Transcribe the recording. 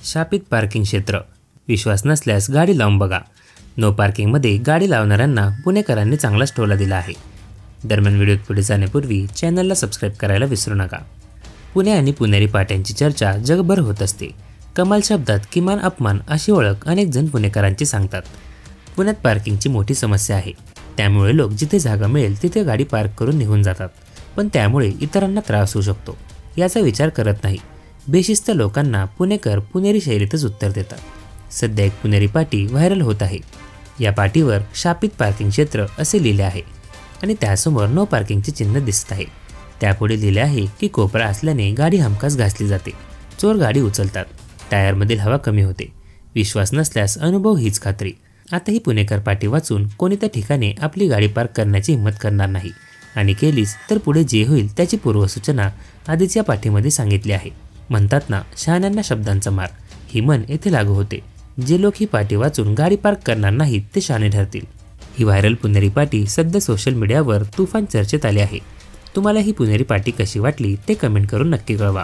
शापित parking क्षेत्र, विश्वास नसल्यास गाडी लावून बघा। नो पार्किंगमध्ये गाडी लावणाऱ्यांना पुणेकरांनी चांगलाच टोला दिला आहे। दरम्यान व्हिडिओत पुढे जाण्यापूर्वी चॅनलला सबस्क्राईब करायला विसरू नका। पुणे आणि पुणेरी पाट्यांची चर्चा जगभर होत असते। कमाल शब्दात किमान अपमान अशी ओळख अनेक जण पुणेकरांची सांगतात। पुण्यात पार्किंगची मोठी समस्या आहे, त्यामुळे लोक जिथे जागा मिळेल तिथे गाडी पार्क करून निघून जातात, पण त्यामुळे इतरांना त्रास होऊ शकतो याचा विचार करत नाही। बेशिस्त लोकांना पुणेकर पुणेरी शैलीतच उत्तर देतात। सध्या एक पुणेरी पाटी व्हायरल होत आहे। या पाटीवर शापित पार्किंग क्षेत्र असे लिहिले आहे आणि त्यासमोर नो पार्किंगचे चिन्ह दिसत आहे। त्यापुढे लिहिले आहे की कोपरा असल्याने गाडी हमखास घासली जाते, चोर गाडी उचलतात, टायरमधील हवा कमी होते, विश्वास नसल्यास अनुभव हीच खात्री। आता ही पुणेकर पाटी वाचून कोणी त्या ठिकाणी आपली गाडी पार्क करण्याची हिंमत करणार नाही आणि केलीच तर पुढे जे होईल त्याची पूर्वसूचना आधीच या पाठीमध्ये सांगितली आहे। म्हणतात ना, शहाण्यांना शब्दांचा मार, ही म्हण येथे लागू होते। जे लोक ही पाटी वाचून गाडी पार्क करणार नाहीत ते शहाणे ठरतील। ही व्हायरल पुणेरी पाटी सध्या सोशल मीडियावर तुफान चर्चेत आली आहे। तुम्हाला ही पुणेरी पाटी कशी वाटली ते कमेंट करून नक्की कळवा।